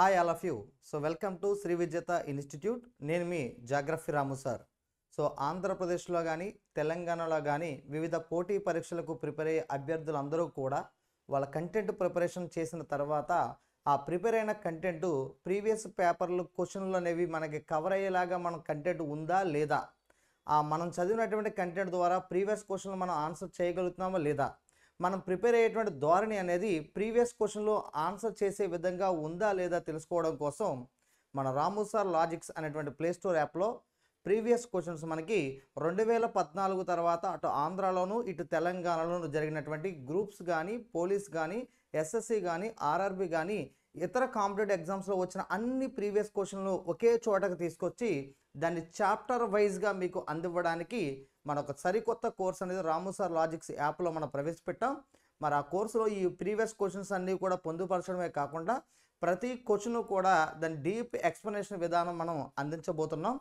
Hi all of you. So welcome to Shri Vijetha institute. నేను మీ geography Ramu sir. So ఆంధ్రప్రదేశ్లో కానీ తెలంగాణలో కానీ వివిధ పోటీ పరీక్షలకు ప్రిపేర్ అయ్యే అభ్యర్థులందరూ కూడా వాళ్ళ కంటెంట్ ప్రిపరేషన్ చేసిన తర్వాత ఆ ప్రిపేర్ అయిన కంటెంట్ ప్రీవియస్ పేపర్లు క్వశ్చన్లు అనేవి మనకి కవర్ అయ్యేలాగా మన కంటెంట్ ఉందా లేదా, మనం చదివినటువంటి కంటెంట్ ద్వారా ప్రీవియస్ క్వశ్చన్లు మనం ఆన్సర్ చేయగలుగుతున్నామా లేదా, మనం ప్రిపేర్ అయ్యేటువంటి ధోరణి అనేది ప్రీవియస్ క్వశ్చన్లో ఆన్సర్ చేసే విధంగా ఉందా లేదా తెలుసుకోవడం కోసం మన రాము సార్ లాజిక్స్ అనేటువంటి ప్లే స్టోర్ యాప్లో ప్రీవియస్ క్వశ్చన్స్ మనకి 2014 తర్వాత అటు ఆంధ్రాలోను ఇటు తెలంగాణలోను జరిగినటువంటి గ్రూప్స్ కానీ పోలీస్ కానీ ఎస్ఎస్సి కానీ ఆర్ఆర్బి కానీ ఇతర కాంపిటేటివ్ ఎగ్జామ్స్లో వచ్చిన అన్ని ప్రీవియస్ క్వశ్చన్లు ఒకే చోటకు తీసుకొచ్చి దాన్ని చాప్టర్ వైజ్గా మీకు అందివ్వడానికి మన ఒక సరికొత్త కోర్స్ అనేది రాము సార్ లాజిక్స్ యాప్లో మనం ప్రవేశపెట్టాం. మరి ఆ కోర్సులో ఈ ప్రీవియస్ క్వశ్చన్స్ అన్నీ కూడా పొందుపరచడమే కాకుండా ప్రతి క్వశ్చన్ కూడా దాని డీప్ ఎక్స్ప్లెనేషన్ విధానం మనం అందించబోతున్నాం.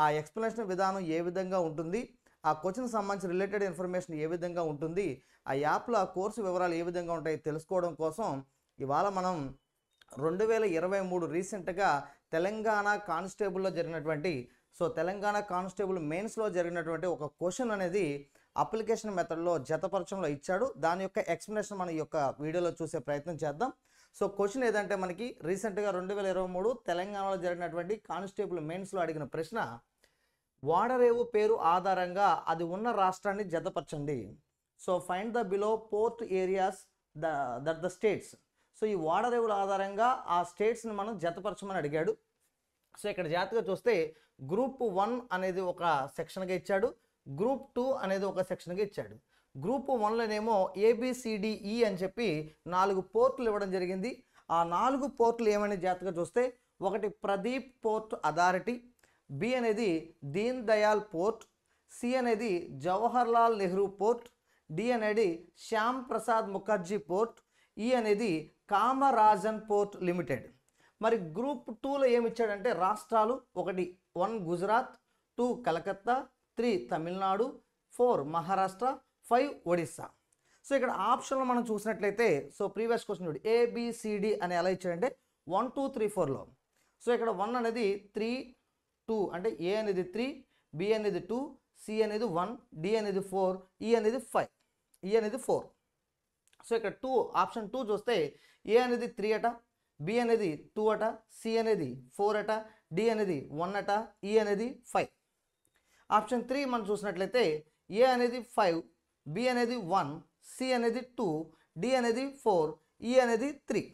ఆ ఎక్స్ప్లెనేషన్ విధానం ఏ విధంగా ఉంటుంది, ఆ క్వశ్చన్ సంబంధించిన రిలేటెడ్ ఇన్ఫర్మేషన్ ఏ విధంగా ఉంటుంది, ఆ యాప్లో ఆ కోర్సు వివరాలు ఏ విధంగా ఉంటాయి తెలుసుకోవడం కోసం ఇవాళ మనం 2023 రీసెంట్గా తెలంగాణ కానిస్టేబుల్లో జరిగినటువంటి తెలంగాణ కానిస్టేబుల్ మెయిన్స్లో జరిగినటువంటి ఒక క్వశ్చన్ అనేది అప్లికేషన్ మెథడ్లో జతపరచంలో ఇచ్చాడు. దాని యొక్క ఎక్స్ప్లెనేషన్ మన ఈ యొక్క వీడియోలో చూసే ప్రయత్నం చేద్దాం. క్వశ్చన్ ఏదంటే మనకి రీసెంట్గా 2023 తెలంగాణలో జరిగినటువంటి కానిస్టేబుల్ మెయిన్స్లో అడిగిన ప్రశ్న, వాడరేవు పేరు ఆధారంగా అది ఉన్న రాష్ట్రాన్ని జతపరచండి. Find the below port areas that the states. ఈ వాడరేవుల ఆధారంగా ఆ స్టేట్స్ని మనం జతపరచమని అడిగాడు. ఇక్కడ జాగ్రత్తగా చూస్తే గ్రూప్ 1 అనేది ఒక సెక్షన్గా ఇచ్చాడు, గ్రూప్ 2 అనేది ఒక సెక్షన్గా ఇచ్చాడు. గ్రూప్ 1లోనేమో ABCDE అని చెప్పి 4 పోర్టులు ఇవ్వడం జరిగింది. ఆ 4 పోర్టులు ఏమని జాగ్రత్తగా చూస్తే, ఒకటి ప్రదీప్ పోర్ట్ అథారిటీ, B అనేది దీన్ దయాల్ పోర్ట్, C అనేది జవహర్ లాల్ నెహ్రూ పోర్ట్, D అనేది శ్యామ్ ప్రసాద్ ముఖర్జీ పోర్ట్, E అనేది కామరాజన్ పోర్ట్ లిమిటెడ్. మరి గ్రూప్ 2లో ఏమి ఇచ్చాడంటే రాష్ట్రాలు, 1 గుజరాత్, 2 కలకత్తా, 3 తమిళనాడు, 4 మహారాష్ట్ర, 5 ఒడిస్సా. ఇక్కడ ఆప్షన్లో మనం చూసినట్లయితే ప్రీవియస్ క్వశ్చన్ చూడండి, ABCD అని ఎలా ఇచ్చాడంటే 1 2 3 4లో. ఇక్కడ 1 అనేది 3 2 అంటే A అనేది 3, B అనేది 2, C అనేది 1, D అనేది 4, E అనేది 5, E అనేది 4. ఇక్కడ 2 ఆప్షన్ 2 చూస్తే A అనేది 3 అట, B అనేది 2 అట, C అనేది 4 అట, D అనేది 1 అట, E అనేది 5. ఆప్షన్ 3 మనం చూసినట్లయితే A అనేది 5, B అనేది 1, C అనేది 2, D అనేది 4, E అనేది 3.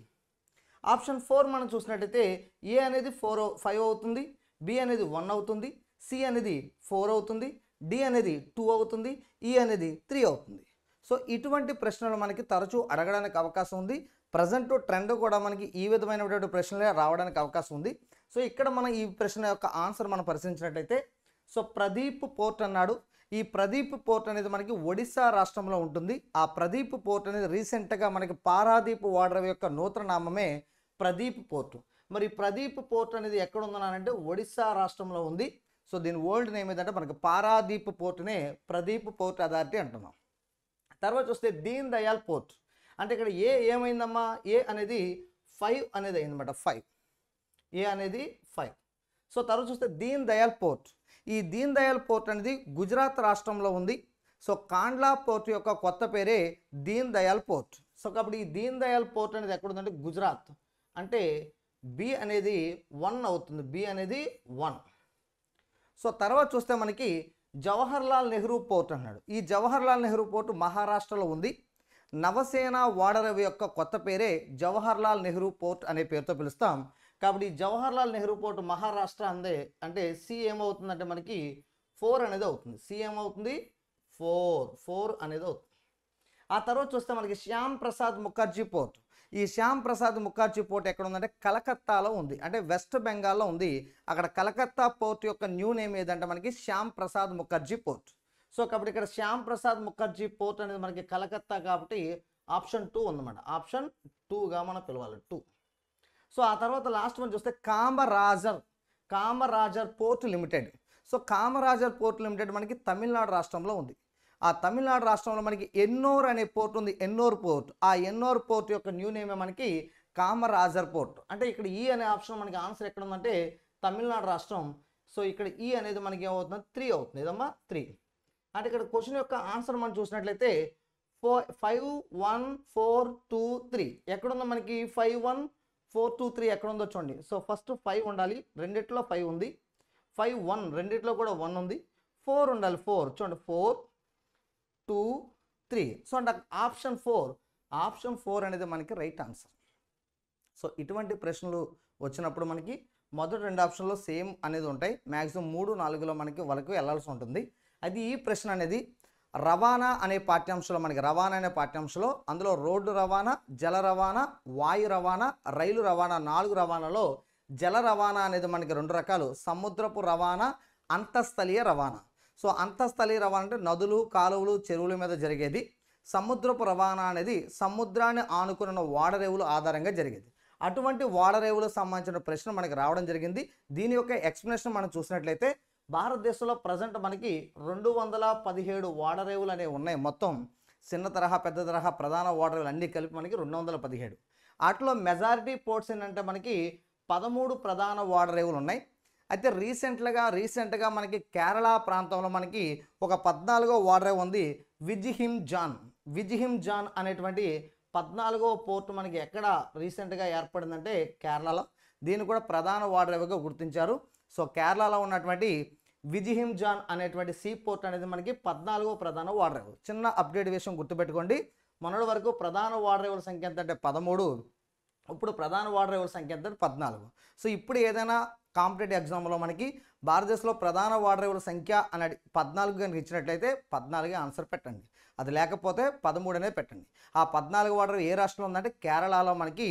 ఆప్షన్ 4 మనం చూసినట్లయితే A అనేది 5 అవుతుంది, B అనేది 1 అవుతుంది, C అనేది 4 అవుతుంది, D అనేది 2 అవుతుంది, E అనేది 3 అవుతుంది. ఇటువంటి ప్రశ్నలు మనకి తరచూ అడగడానికి అవకాశం ఉంది. ప్రజెంట్ ట్రెండ్ కూడా మనకి ఈ విధమైనటువంటి ప్రశ్నలే రావడానికి అవకాశం ఉంది. ఇక్కడ మనం ఈ ప్రశ్న యొక్క ఆన్సర్ మనం పరిశీలించినట్లయితే ప్రదీప్ పోర్ట్ అన్నాడు. ఈ ప్రదీప్ పోర్ట్ అనేది మనకి ఒడిశా రాష్ట్రంలో ఉంటుంది. ఆ ప్రదీప్ పోర్ట్ అనేది రీసెంట్గా మనకి పారాదీప్ వాటర్ యొక్క నూతన నామమే ప్రదీప్ పోర్ట్. మరి ప్రదీప్ పోర్ట్ అనేది ఎక్కడ ఉందనంటే ఒడిశా రాష్ట్రంలో ఉంది. దీని ఓల్డ్ నేమ్ ఏదంటే మనకి పారాదీప్ పోర్ట్నే ప్రదీప్ పోర్ట్ అథారిటీ అంటున్నాం. తర్వాత చూస్తే దీన్ దయాల్ పోర్ట్ అంటే ఇక్కడ ఏమైందమ్మా, A అనేది 5 అనేది అయిందన్నమాట, 5, A అనేది 5. తర్వాత చూస్తే దీన్ దయాల్ పోర్ట్, ఈ దీన్ దయాల్ పోర్ట్ అనేది గుజరాత్ రాష్ట్రంలో ఉంది. కాండ్లా పోర్ట్ యొక్క కొత్త పేరే దీన్ దయాల్ పోర్ట్. కాబట్టి ఈ దీన్ దయాల్ పోర్ట్ అనేది ఎక్కడ ఉందంటే గుజరాత్, అంటే B అనేది 1 అవుతుంది, B అనేది 1. తర్వాత చూస్తే మనకి జవహర్ లాల్ నెహ్రూ పోర్ట్ అన్నాడు. ఈ జవహర్ లాల్ నెహ్రూ పోర్ట్ మహారాష్ట్రలో ఉంది. నవసేన వాడరేవు యొక్క కొత్త పేరే జవహర్ లాల్ నెహ్రూ పోర్ట్ అనే పేరుతో పిలుస్తాం. కాబట్టి జవహర్ లాల్ నెహ్రూ పోర్ట్ మహారాష్ట్ర అంటే C ఏమవుతుందంటే మనకి 4 అనేది అవుతుంది. C ఏమవుతుంది 4 అనేది అవుతుంది. ఆ తర్వాత చూస్తే మనకి శ్యామ్ ప్రసాద్ ముఖర్జీ పోర్ట్. ఈ శ్యామ్ ప్రసాద్ ముఖర్జీ పోర్ట్ ఎక్కడ ఉందంటే కలకత్తాలో ఉంది, అంటే వెస్ట్ బెంగాల్లో ఉంది. అక్కడ కలకత్తా పోర్ట్ యొక్క న్యూ నేమ్ ఏదంటే మనకి శ్యామ్ ప్రసాద్ ముఖర్జీ పోర్ట్. కాబట్టి ఇక్కడ శ్యామ్ ప్రసాద్ ముఖర్జీ పోర్ట్ అనేది మనకి కలకత్తా, కాబట్టి ఆప్షన్ 2 ఉందన్నమాట. ఆప్షన్ 2గా మనం పిలవాలి, 2. ఆ తర్వాత లాస్ట్ మనం చూస్తే Kamarajar port limited. Kamarajar port limited మనకి తమిళనాడు రాష్ట్రంలో ఉంది. ఆ తమిళనాడు రాష్ట్రంలో మనకి ఎన్నోర్ అనే పోర్ట్ ఉంది, ఎన్నోర్ పోర్ట్. ఆ ఎన్నోర్ పోర్ట్ యొక్క న్యూ నేమే మనకి కామరాజర్ పోర్ట్. అంటే ఇక్కడ ఈ అనే ఆప్షన్ మనకి ఆన్సర్ ఎక్కడ ఉందంటే తమిళనాడు రాష్ట్రం. సో ఇక్కడ ఈ అనేది మనకి ఏమవుతుంది 3 అవుతుంది ఇదమ్మా 3. అంటే ఇక్కడ క్వశ్చన్ యొక్క ఆన్సర్ మనం చూసినట్లయితే 5 1 4 2 3 ఎక్కడుందో మనకి 5 1 4 2 3 ఎక్కడ ఉందో చూడండి. సో ఫస్ట్ 5 ఉండాలి, రెండిట్లో 5 ఉంది. 5 1 రెండిట్లో కూడా 1 ఉంది. 4 ఉండాలి, 4 చూడండి 4 2 3. సో అంటే ఆప్షన్ 4 అనేది మనకి రైట్ ఆన్సర్. సో ఇటువంటి ప్రశ్నలు వచ్చినప్పుడు మనకి మొదటి 2 ఆప్షన్లో సేమ్ అనేది ఉంటాయి. మ్యాక్సిమం 3 4లో మనకి వరకు వెళ్ళాల్సి ఉంటుంది. అది ఈ ప్రశ్న అనేది రవాణా అనే పాఠ్యాంశంలో మనకి రవాణా అనే పాఠ్యాంశంలో అందులో రోడ్డు రవాణా, జల రవాణా, వాయు రవాణా, రైలు రవాణా 4 రవాణాలో జల రవాణా అనేది మనకి 2 రకాలు, సముద్రపు రవాణా, అంతఃస్థలీయ రవాణా. సో అంతఃస్థలీయ రవాణా అంటే నదులు, కాలువలు, చెరువుల మీద జరిగేది. సముద్రపు రవాణా అనేది సముద్రాన్ని ఆనుకున్న ఓడరేవుల ఆధారంగా జరిగేది. అటువంటి ఓడరేవులకు సంబంధించిన ప్రశ్న మనకి రావడం జరిగింది. దీని యొక్క ఎక్స్ప్లెనేషన్ మనం చూసినట్లయితే భారతదేశంలో ప్రజెంట్ మనకి 217 ఓడరేవులు అనేవి ఉన్నాయి. మొత్తం చిన్న తరహా, పెద్ద తరహా, ప్రధాన ఓడరేవులు అన్నీ కలిపి మనకి 217. వాటిలో మెజారిటీ పోర్ట్స్ ఏంటంటే మనకి 13 ప్రధాన ఓడరేవులు ఉన్నాయి. అయితే రీసెంట్గా మనకి కేరళ ప్రాంతంలో మనకి ఒక 14వ ఓడరేవు ఉంది, విజిహిమ్ జాన్ అనేటువంటి 14వ పోర్టు మనకి ఎక్కడ రీసెంట్గా ఏర్పడిందంటే కేరళలో. దీన్ని కూడా ప్రధాన ఓడరేవుగా గుర్తించారు. సో కేరళలో ఉన్నటువంటి విజిహిమ్ జాన్ అనేటువంటి సీ పోర్ట్ అనేది మనకి 14వ ప్రధాన ఓడరేవు. చిన్న అప్డేట్ విషయం గుర్తుపెట్టుకోండి. మొన్నటి వరకు ప్రధాన ఓడరేవుల సంఖ్య ఎంత అంటే 13, ఇప్పుడు ప్రధాన ఓడరేవుల సంఖ్య ఎంత 14. సో ఇప్పుడు ఏదైనా కాంపిటేటివ్ ఎగ్జామ్లో మనకి భారతదేశంలో ప్రధాన ఓడరేవుల సంఖ్య అనేది 14 కనుక ఇచ్చినట్లయితే 14 ఆన్సర్ పెట్టండి. అది లేకపోతే 13 అనేది పెట్టండి. ఆ 14 ఓడరేవు ఏ రాష్ట్రంలో ఉందంటే కేరళలో మనకి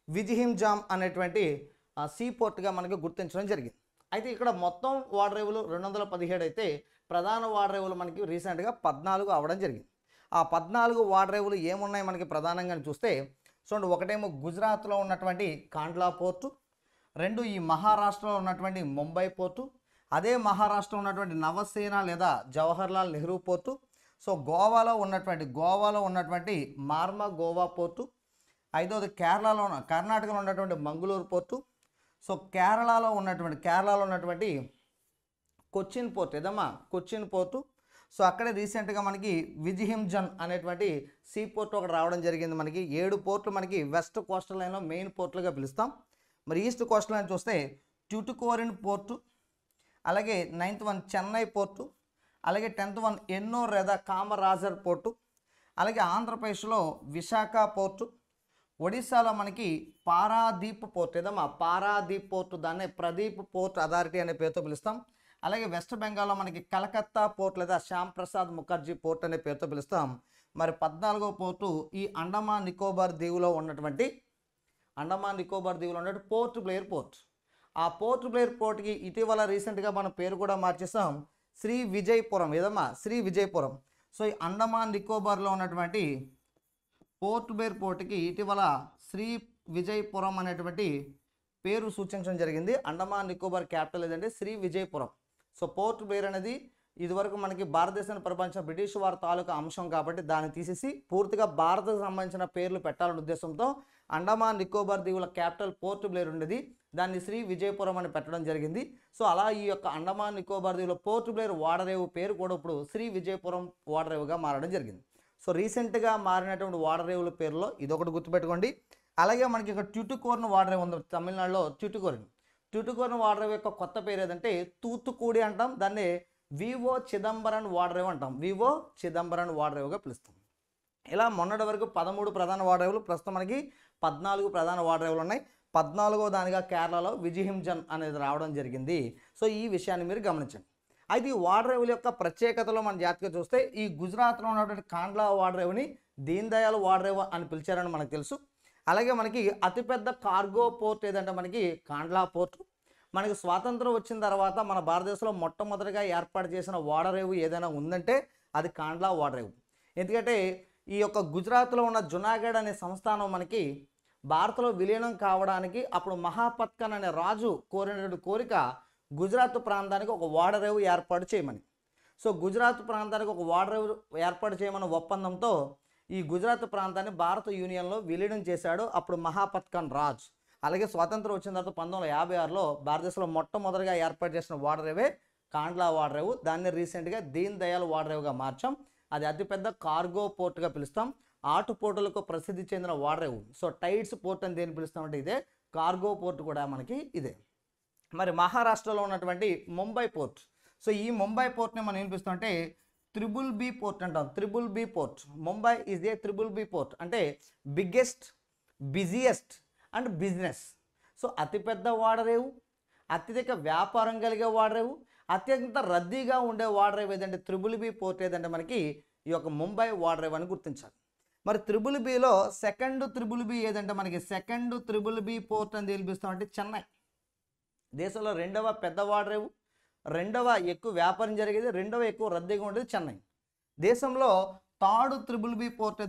విజిహిమ్ జామ్ అనేటువంటి సీ పోర్ట్గా మనకి గుర్తించడం జరిగింది. అయితే ఇక్కడ మొత్తం ఓడరేవులు 217 అయితే ప్రధాన ఓడరేవులు మనకి రీసెంట్గా 14 అవ్వడం జరిగింది. ఆ 14 ఓడరేవులు ఏమున్నాయి మనకి ప్రధానంగా చూస్తే చూడండి, ఒకటేమో గుజరాత్లో ఉన్నటువంటి కాండ్లా పోర్టు, 2 ఈ మహారాష్ట్రలో ఉన్నటువంటి ముంబై పోర్టు, అదే మహారాష్ట్రలో ఉన్నటువంటి నవసేన లేదా జవహర్లాల్ నెహ్రూ పోర్టు. సో గోవాలో ఉన్నటువంటి మార్మా గోవా పోర్టు. 5వది కర్ణాటకలో ఉన్నటువంటి మంగళూరు పోర్టు. సో కేరళలో ఉన్నటువంటి కొచ్చిన్ పోర్ట్ ఏదమ్మా కొచ్చిన్ పోర్టు. సో అక్కడే రీసెంట్గా మనకి విజిహిమ్ జాన్ అనేటువంటి సీ పోర్ట్ ఒకటి రావడం జరిగింది. మనకి 7 పోర్ట్లు మనకి వెస్ట్ కోస్టల్ లైన్లో మెయిన్ పోర్ట్లుగా పిలుస్తాం. మరి ఈస్ట్ కోస్టల్ లైన్ చూస్తే ట్యూటుకోరిన్ పోర్టు, అలాగే 9th వన్ చెన్నై పోర్టు, అలాగే 10th వన్ ఎన్నోర్ లేదా కామరాజర్ పోర్టు, అలాగే ఆంధ్రప్రదేశ్లో విశాఖ పోర్టు, ఒడిశాలో మనకి పారాదీప్ పోర్ట్ ఏదమ్మా పారాదీప్ పోర్టు, దాన్నే ప్రదీప్ పోర్ట్ అథారిటీ అనే పేరుతో పిలుస్తాం. అలాగే వెస్ట్ బెంగాల్లో మనకి కలకత్తా పోర్ట్ లేదా శ్యామ్ ప్రసాద్ ముఖర్జీ పోర్ట్ అనే పేరుతో పిలుస్తాం. మరి 14వ పోర్టు ఈ అండమాన్ నికోబార్ దీవులో ఉన్నటువంటి పోర్ట్ బ్లేర్ పోర్ట్. ఆ పోర్ట్ బ్లేర్ పోర్ట్కి ఇటీవల రీసెంట్గా మనం పేరు కూడా మార్చేస్తాం, శ్రీ విజయపురం ఏదమ్మా శ్రీ విజయపురం. సో ఈ అండమాన్ నికోబార్లో ఉన్నటువంటి పోర్ట్ బ్లేర్ పోర్ట్కి ఇటీవల శ్రీ విజయపురం అనేటువంటి పేరు సూచించడం జరిగింది. అండమాన్ నికోబార్ క్యాపిటల్ ఏదంటే Shri Vijayapuram. So port Blair అనేది ఇదివరకు మనకి భారతదేశాన్ని పరిపాలించిన బ్రిటిష్ వారి తాలూకా అంశం కాబట్టి దాన్ని తీసేసి పూర్తిగా భారత్కు సంబంధించిన పేర్లు పెట్టాలనే ఉద్దేశంతో అండమాన్ నికోబార్ దీవుల క్యాపిటల్ పోర్ట్ బ్లేర్ ఉండేది, దాన్ని శ్రీ విజయపురం అని పెట్టడం జరిగింది. సో అలా ఈ యొక్క అండమాన్ నికోబార్ దీవుల పోర్ట్ బ్లేర్ ఓడరేవు పేరు కూడా ఇప్పుడు శ్రీ విజయపురం ఓడరేవుగా మారడం జరిగింది. సో రీసెంట్గా మారినటువంటి ఓడరేవుల పేరులో ఇదొకటి గుర్తుపెట్టుకోండి. అలాగే మనకి ఇక్కడ ట్యూటుకోరిన్ ఓడరేవు ఉంది తమిళనాడులో. ట్యూటుకోరిన్ ఓడరేవు యొక్క కొత్త పేరు ఏదంటే తూత్తుకూడి అంటాం, దాన్ని వివో చిదంబరం ఓడరేవు అంటాం, వివో చిదంబరం ఓడరేవుగా పిలుస్తాం. ఇలా మొన్నటి వరకు 13 ప్రధాన ఓడరేవులు, ప్రస్తుతం మనకి 14 ప్రధాన ఓడరేవులు ఉన్నాయి. 14వ దానిగా కేరళలో విజిహిమ్ జాన్ అనేది రావడం జరిగింది. సో ఈ విషయాన్ని మీరు గమనించండి. అయితే ఈ ఓడరేవుల యొక్క ప్రత్యేకతలో మన జాతిగా చూస్తే ఈ గుజరాత్లో ఉన్నటువంటి కాండ్లా ఓడరేవుని దీన్ దయాళ్ ఓడరేవు అని పిలిచారని మనకు తెలుసు. అలాగే మనకి అతిపెద్ద కార్గో పోర్ట్ ఏదంటే మనకి కాండ్లా పోర్ట్. మనకి స్వాతంత్రం వచ్చిన తర్వాత మన భారతదేశంలో మొట్టమొదటిగా ఏర్పాటు చేసిన ఓడరేవు ఏదైనా ఉందంటే అది కాండ్లా ఓడరేవు. ఎందుకంటే ఈ యొక్క గుజరాత్లో ఉన్న జునాగఢ్ అనే సంస్థానం మనకి భారత్లో విలీనం కావడానికి అప్పుడు మహాపత్కన్ అనే రాజు కోరినటువంటి కోరిక గుజరాత్ ప్రాంతానికి ఒక ఓడరేవు ఏర్పాటు చేయమని. సో గుజరాత్ ప్రాంతానికి ఒక ఓడరేవు ఏర్పాటు చేయమన్న ఒప్పందంతో ఈ గుజరాత్ ప్రాంతాన్ని భారత యూనియన్లో విలీనం చేశాడు అప్పుడు మహాపత్కన్ రాజ్. అలాగే స్వాతంత్రం వచ్చిన తర్వాత 1956లో భారతదేశంలో మొట్టమొదటిగా ఏర్పాటు చేసిన వాడరేవే కాండ్లా వాడరేవు. దాన్ని రీసెంట్గా దీన్ దయాళ్ వాడరేవుగా మార్చాం. అది అతిపెద్ద కార్గో పోర్టుగా పిలుస్తాం. ఆటు పోర్టులకు ప్రసిద్ధి చెందిన వాడరేవు. సో టైడ్స్ పోర్ట్ అని దేని పిలుస్తామంటే ఇదే. కార్గో పోర్ట్ కూడా మనకి ఇదే. మరి మహారాష్ట్రలో ఉన్నటువంటి ముంబై పోర్ట్. సో ఈ ముంబై పోర్ట్ని మనం ఏం పిలుస్తామంటే త్రిబుల్ బి పోర్ట్ అంటాం. Triple B port. Mumbai is a triple B port అంటే biggest, busiest and business. So అతిపెద్ద వాడరేవు, అత్యధిక వ్యాపారం కలిగే వాడరేవు, అత్యంత రద్దీగా ఉండే వాడరేవు ఏదంటే త్రిబుల్ బి పోర్ట్ ఏదంటే మనకి ఈ యొక్క ముంబై వాడరేవు అని గుర్తించాలి. మరి త్రిబుల్ బిలో సెకండ్ త్రిబుల్ బి ఏదంటే మనకి సెకండ్ త్రిబుల్ బి పోర్ట్ అని తెలిపిస్తామంటే చెన్నై. దేశంలో రెండవ పెద్ద వాడరేవు, రెండవ ఎక్కువ వ్యాపారం జరిగేది, రెండవ ఎక్కువ రద్దీగా ఉండేది చెన్నై. దేశంలో థర్డ్ త్రిబుల్ బి పోర్ట్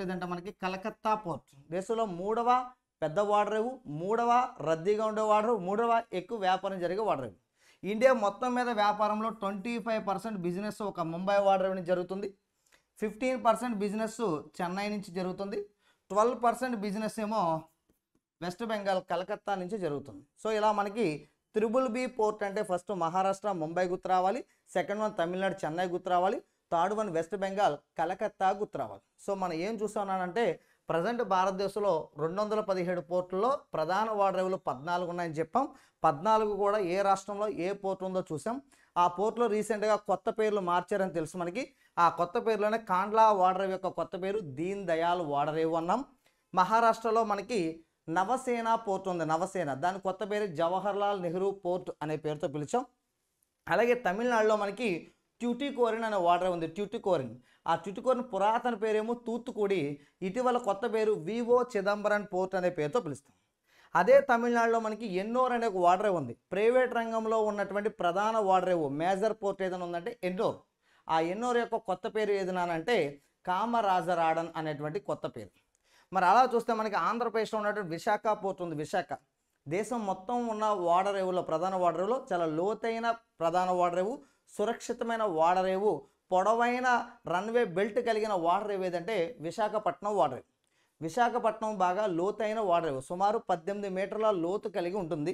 ఏదంటే మనకి కలకత్తా పోర్ట్. దేశంలో మూడవ పెద్ద వాడరేవు, మూడవ రద్దీగా ఉండే వాడరేవు, మూడవ ఎక్కువ వ్యాపారం జరిగే వాడరేవు. ఇండియా మొత్తం మీద వ్యాపారంలో 25% బిజినెస్ ఒక ముంబై వాడరేవు నుంచి జరుగుతుంది, 15% బిజినెస్ చెన్నై నుంచి జరుగుతుంది, 12% బిజినెస్ ఏమో వెస్ట్ బెంగాల్ కలకత్తా నుంచి జరుగుతుంది. సో ఇలా మనకి త్రిబుల్ బి పోర్ట్ అంటే ఫస్ట్ మహారాష్ట్ర ముంబై గుర్తు రావాలి, సెకండ్ వన్ తమిళనాడు చెన్నై గుర్తు రావాలి, third one west Bengal Calcutta గుర్తు రావాలి. సో మనం ఏం చూస్తున్నానంటే ప్రజెంట్ భారతదేశంలో 217 పోర్టుల్లో ప్రధాన వాడరేవులు 14 ఉన్నాయని చెప్పాం. 14 కూడా ఏ రాష్ట్రంలో ఏ పోర్ట్ ఉందో చూసాం. ఆ పోర్టులో రీసెంట్గా కొత్త పేర్లు మార్చారని తెలుసు మనకి. ఆ కొత్త పేర్లోనే కాండ్లా వాడరేవు యొక్క కొత్త పేరు దీన్ దయాళ్ వాడరేవు అన్నాం. మహారాష్ట్రలో మనకి నవసేన పోర్ట్ ఉంది, నవసేన. దాని కొత్త పేరు జవహర్లాల్ నెహ్రూ పోర్ట్ అనే పేరుతో పిలిచాం. అలాగే తమిళనాడులో మనకి ట్యూటికోరిన్ అనే వాటర్ ఉంది, ట్యూటికోరిన్. ఆ ట్యూటికోరిన్ పురాతన పేరేమో తూత్తుకుడి, ఇటీవల కొత్త పేరు వివో చిదంబరం పోర్ట్ అనే పేరుతో పిలుస్తాం. అదే తమిళనాడులో మనకి ఎన్నోర్ అనే ఒక వాడరేవు ఉంది. ప్రైవేట్ రంగంలో ఉన్నటువంటి ప్రధాన వాడరేవు మేజర్ పోర్ట్ ఏదైనా ఉందంటే ఎన్నోర్. ఆ ఎన్నోర్ యొక్క కొత్త పేరు ఏదైనానంటే కామరాజరాడన్ అనేటువంటి కొత్త పేరు. మరి అలా చూస్తే మనకి ఆంధ్రప్రదేశ్లో ఉన్నటువంటి విశాఖ పోర్ట్ ఉంది, విశాఖ. దేశం మొత్తం ఉన్న వాడరేవులో ప్రధాన వాడరేవులో చాలా లోతైన ప్రధాన వాడరేవు, సురక్షితమైన వాడరేవు, పొడవైన రన్వే బెల్ట్ కలిగిన వాడరేవు ఏదంటే విశాఖపట్నం వాడరేవు. విశాఖపట్నం బాగా లోతైన వాడరేవు, సుమారు 18 మీటర్ల లోతు కలిగి ఉంటుంది.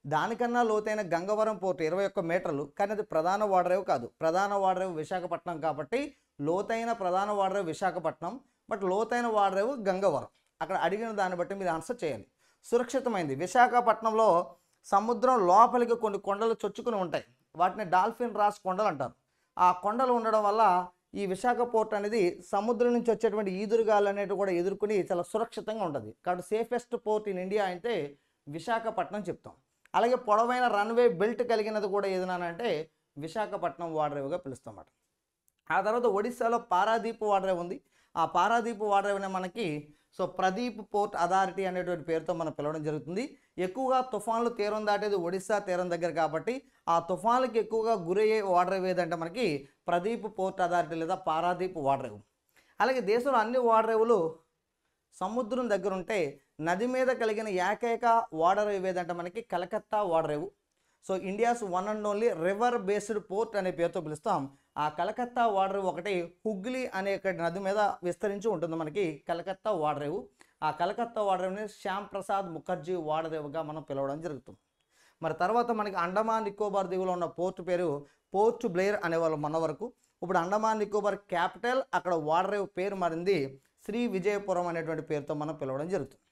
దానికన్నా లోతైన గంగవరం పోర్టు 21 మీటర్లు, కానీ అది ప్రధాన వాడరేవు కాదు. ప్రధాన వాడరేవు విశాఖపట్నం కాబట్టి లోతైన ప్రధాన వాడరేవు విశాఖపట్నం, బట్ లోతైన వాడరేవు గంగవరం. అక్కడ అడిగిన దాన్ని బట్టి మీరు ఆన్సర్ చేయాలి. సురక్షితమైంది. విశాఖపట్నంలో సముద్రం లోపలికి కొన్ని కొండలు చొచ్చుకుని ఉంటాయి, వాటిని డాల్ఫిన్ రాస్ కొండలు అంటారు. ఆ కొండలు ఉండడం వల్ల ఈ విశాఖ పోర్ట్ అనేది సముద్రం నుంచి వచ్చేటువంటి ఈదురుగాలు అనేవి కూడా ఎదుర్కొని చాలా సురక్షితంగా ఉంటుంది. కాబట్టి సేఫెస్ట్ పోర్ట్ ఇన్ ఇండియా అయితే విశాఖపట్నం చెప్తాం. అలాగే పొడవైన రన్వే బెల్ట్ కలిగినది కూడా ఏదైనా విశాఖపట్నం వాడరేవుగా పిలుస్తామన్నమాట. ఆ తర్వాత ఒడిస్సాలో పారాదీప్ వాడరేవు ఉంది. ఆ పారాదీప్ వాడరేవునే మనకి ప్రదీప్ పోర్ట్ అథారిటీ అనేటువంటి పేరుతో మనం పిలవడం జరుగుతుంది. ఎక్కువగా తుఫాన్లు తీరం దాటేది ఒడిస్సా తీరం దగ్గర కాబట్టి ఆ తుఫాన్లకి ఎక్కువగా గురయ్యే వాడరేవు ఏదంటే మనకి ప్రదీప్ పోర్ట్ అథారిటీ లేదా పారాదీప్ వాడరేవు. అలాగే దేశంలో అన్ని వాడరేవులు సముద్రం దగ్గర ఉంటే నది మీద కలిగిన ఏకైక వాడరేవు ఏదంటే మనకి Calcutta Vadarevu. India's one and only river based port అనే పేరుతో పిలుస్తాం. ఆ కలకత్తా వాడరేవు ఒకటి హుగ్లీ అనే నది మీద విస్తరించి ఉంటుంది మనకి కలకత్తా వాడరేవు. ఆ కలకత్తా వాడరేవుని శ్యామ్ ప్రసాద్ ముఖర్జీ వాడరేవుగా మనం పిలవడం జరుగుతుంది. మరి తర్వాత మనకి అండమాన్ నికోబార్ దీవులో ఉన్న పోర్ట్ పేరు పోర్ట్ బ్లెయిర్ అనేవాళ్ళు మన వరకు. ఇప్పుడు అండమాన్ నికోబార్ క్యాపిటల్, అక్కడ వాడరేవు పేరు మారింది శ్రీ విజయపురం అనేటువంటి పేరుతో మనం పిలవడం జరుగుతుంది.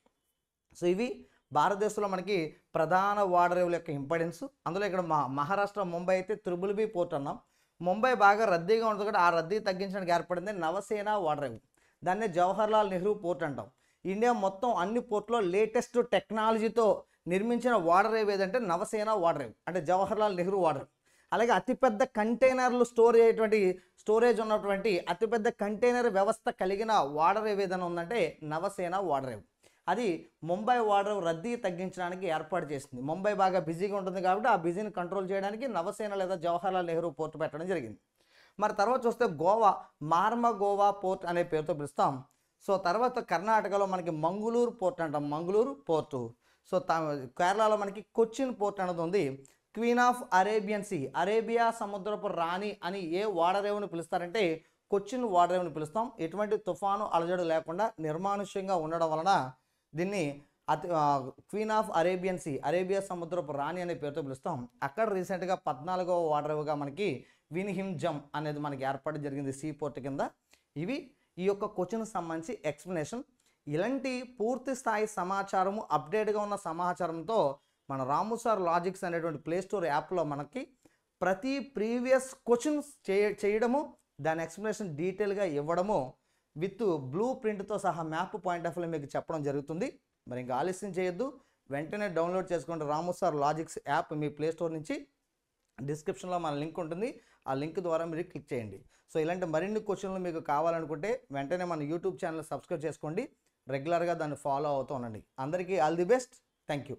ఇవి భారతదేశంలో మనకి ప్రధాన వాడరేవుల యొక్క ఇంపార్టెన్స్. అందులో ఇక్కడ మహారాష్ట్ర ముంబై అయితే త్రిబుల్ బి పోర్ట్ అన్నాం. ముంబై బాగా రద్దీగా ఉంటుంది కూడా ఆ రద్దీ తగ్గించడానికి ఏర్పడింది నవసేన వాడరేవు. దాన్నే జవహర్లాల్ నెహ్రూ పోర్ట్ అంటాం. ఇండియా మొత్తం అన్ని పోర్ట్లో లేటెస్ట్ టెక్నాలజీతో నిర్మించిన వాడరేవు ఏదంటే నవసేన వాడరేవు, అంటే జవహర్లాల్ నెహ్రూ వాడరేవు. అలాగే అతిపెద్ద కంటైనర్లు స్టోరేజ్ ఉన్నటువంటి అతిపెద్ద కంటైనర్ వ్యవస్థ కలిగిన వాడరేవు ఏదైనా ఉందంటే నవసేన వాడరేవు. అది ముంబై వాడరేవు రద్దీ తగ్గించడానికి ఏర్పాటు చేసింది. ముంబై బాగా బిజీగా ఉంటుంది కాబట్టి ఆ బిజీని కంట్రోల్ చేయడానికి నవసేన లేదా జవహర్లాల్ నెహ్రూ పోర్ట్ పెట్టడం జరిగింది. మరి తర్వాత చూస్తే గోవా మార్మగోవా పోర్ట్ అనే పేరుతో పిలుస్తాం. తర్వాత కర్ణాటకలో మనకి మంగళూరు పోర్ట్ అంటాం, మంగళూరు పోర్టు. కేరళలో మనకి కొచ్చిన్ పోర్ట్ అనేది ఉంది. Queen of Arabian sea, Arabia సముద్రపు రాణి అని ఏ వాడరేవుని పిలుస్తారంటే కొచ్చిన్ వాటర్ అని పిలుస్తాం. ఎటువంటి తుఫాను అలజడు లేకుండా నిర్మానుష్యంగా ఉండడం వలన దీన్ని queen of Arabian sea, Arabia సముద్రపు రాణి అనే పేరుతో పిలుస్తాం. అక్కడ రీసెంట్గా 14వ వాటర్గా మనకి విన్హిమ్ అనేది మనకి ఏర్పాటు జరిగింది సీ పోర్ట్ కింద. ఇవి ఈ యొక్క క్వశ్చన్కి సంబంధించి ఎక్స్ప్లెనేషన్. ఇలాంటి పూర్తి స్థాయి సమాచారము, అప్డేట్గా ఉన్న సమాచారంతో మన రాము సార్ లాజిక్స్ అనేటువంటి ప్లే స్టోర్ యాప్లో మనకి ప్రతి ప్రీవియస్ క్వశ్చన్స్ చేయడము, దాని ఎక్స్ప్లెనేషన్ డీటెయిల్గా ఇవ్వడము విత్ బ్లూ ప్రింట్తో సహా మ్యాప్ పాయింట్ ఆఫ్ వ్యూలో మీకు చెప్పడం జరుగుతుంది. మరి ఇంకా ఆలస్యం చేయొద్దు, వెంటనే డౌన్లోడ్ చేసుకోండి రాము సార్ లాజిక్స్ యాప్ మీ ప్లే స్టోర్ నుంచి. డిస్క్రిప్షన్లో మన లింక్ ఉంటుంది, ఆ లింక్ ద్వారా మీరు క్లిక్ చేయండి. సో ఇలాంటి మరిన్ని క్వశ్చన్లు మీకు కావాలనుకుంటే వెంటనే మన యూట్యూబ్ ఛానల్ సబ్స్క్రైబ్ చేసుకోండి, రెగ్యులర్గా దాన్ని ఫాలో అవుతూ ఉండండి. అందరికీ all the best, thank you.